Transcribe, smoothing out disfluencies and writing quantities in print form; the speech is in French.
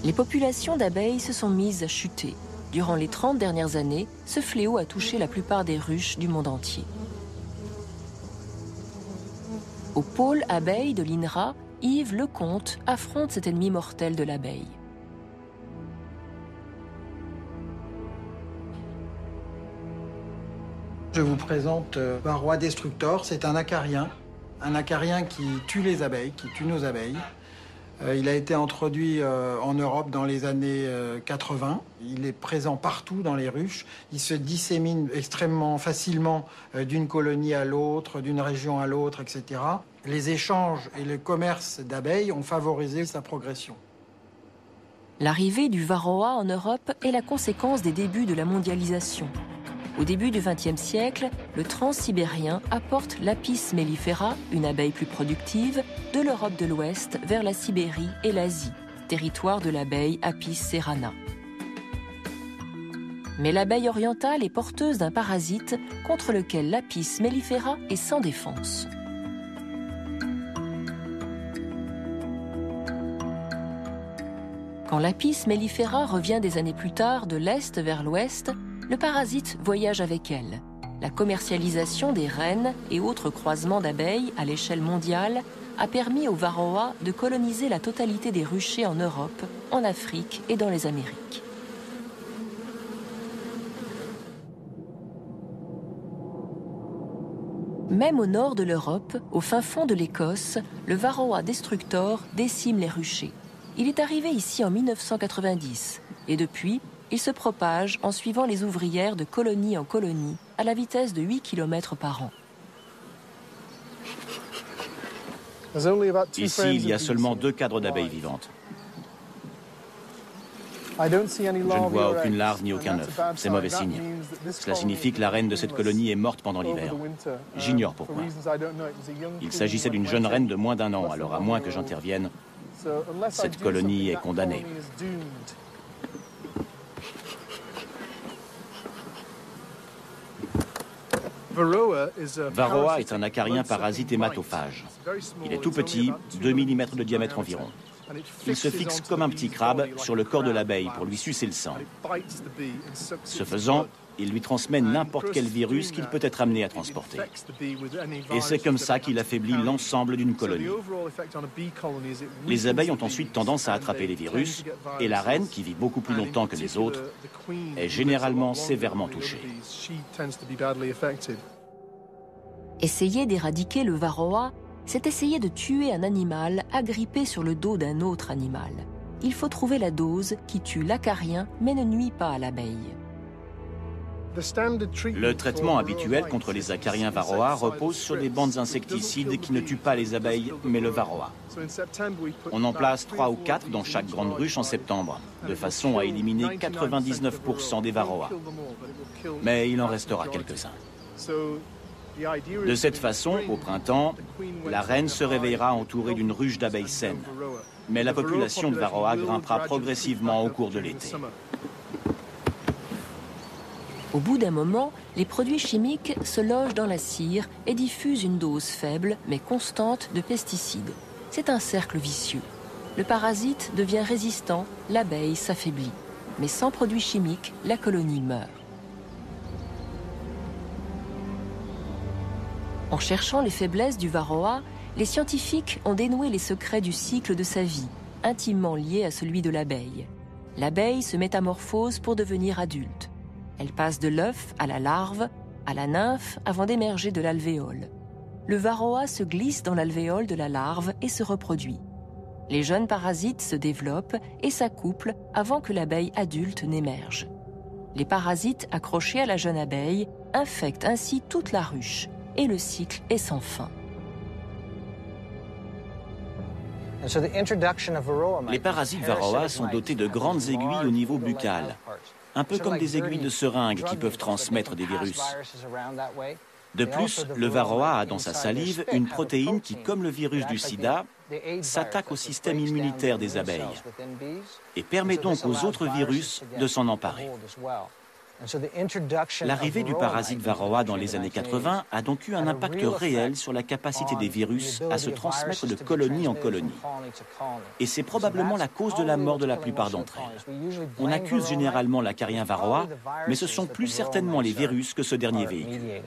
Les populations d'abeilles se sont mises à chuter. Durant les 30 dernières années, ce fléau a touché la plupart des ruches du monde entier. Au pôle abeille de l'INRA, Yves Lecomte affronte cet ennemi mortel de l'abeille. Je vous présente Varroa destructor, c'est un acarien qui tue les abeilles, qui tue nos abeilles. Il a été introduit en Europe dans les années 80. Il est présent partout dans les ruches. Il se dissémine extrêmement facilement d'une colonie à l'autre, d'une région à l'autre, etc. Les échanges et le commerce d'abeilles ont favorisé sa progression. L'arrivée du varroa en Europe est la conséquence des débuts de la mondialisation. Au début du XXe siècle, le transsibérien apporte l'Apis mellifera, une abeille plus productive, de l'Europe de l'Ouest vers la Sibérie et l'Asie, territoire de l'abeille Apis cerana. Mais l'abeille orientale est porteuse d'un parasite contre lequel l'Apis mellifera est sans défense. Quand l'Apis mellifera revient des années plus tard de l'Est vers l'Ouest, le parasite voyage avec elle. La commercialisation des reines et autres croisements d'abeilles à l'échelle mondiale a permis aux varroa de coloniser la totalité des ruchers en Europe, en Afrique et dans les Amériques. Même au nord de l'Europe, au fin fond de l'Écosse, le varroa destructor décime les ruchers. Il est arrivé ici en 1990 et depuis, il se propage en suivant les ouvrières de colonie en colonie à la vitesse de 8 km par an. Ici, il y a seulement 2 cadres d'abeilles vivantes. Je ne vois aucune larve ni aucun œuf. C'est mauvais signe. Cela signifie que la reine de cette colonie est morte pendant l'hiver. J'ignore pourquoi. Il s'agissait d'une jeune reine de moins d'1 an, alors à moins que j'intervienne, cette colonie est condamnée. Varroa est un acarien parasite hématophage. Il est tout petit, 2 mm de diamètre environ. Il se fixe comme un petit crabe sur le corps de l'abeille pour lui sucer le sang. Ce faisant, il lui transmet n'importe quel virus qu'il peut être amené à transporter. Et c'est comme ça qu'il affaiblit l'ensemble d'une colonie. Les abeilles ont ensuite tendance à attraper les virus, et la reine, qui vit beaucoup plus longtemps que les autres, est généralement sévèrement touchée. Essayer d'éradiquer le varroa, c'est essayer de tuer un animal agrippé sur le dos d'un autre animal. Il faut trouver la dose qui tue l'acarien mais ne nuit pas à l'abeille. Le traitement habituel contre les acariens varroa repose sur des bandes insecticides qui ne tuent pas les abeilles, mais le varroa. On en place 3 ou 4 dans chaque grande ruche en septembre, de façon à éliminer 99% des varroa. Mais il en restera quelques-uns. De cette façon, au printemps, la reine se réveillera entourée d'une ruche d'abeilles saines. Mais la population de varroa grimpera progressivement au cours de l'été. Au bout d'un moment, les produits chimiques se logent dans la cire et diffusent une dose faible mais constante de pesticides. C'est un cercle vicieux. Le parasite devient résistant, l'abeille s'affaiblit. Mais sans produits chimiques, la colonie meurt. En cherchant les faiblesses du varroa, les scientifiques ont dénoué les secrets du cycle de sa vie, intimement lié à celui de l'abeille. L'abeille se métamorphose pour devenir adulte. Elle passe de l'œuf à la larve, à la nymphe, avant d'émerger de l'alvéole. Le varroa se glisse dans l'alvéole de la larve et se reproduit. Les jeunes parasites se développent et s'accouplent avant que l'abeille adulte n'émerge. Les parasites accrochés à la jeune abeille infectent ainsi toute la ruche et le cycle est sans fin. Les parasites varroa sont dotés de grandes aiguilles au niveau buccal, un peu comme des aiguilles de seringue qui peuvent transmettre des virus. De plus, le varroa a dans sa salive une protéine qui, comme le virus du sida, s'attaque au système immunitaire des abeilles et permet donc aux autres virus de s'en emparer. L'arrivée du parasite Varroa dans les années 80 a donc eu un impact réel sur la capacité des virus à se transmettre de colonie en colonie. Et c'est probablement la cause de la mort de la plupart d'entre elles. On accuse généralement l'acarien Varroa, mais ce sont plus certainement les virus que ce dernier véhicule.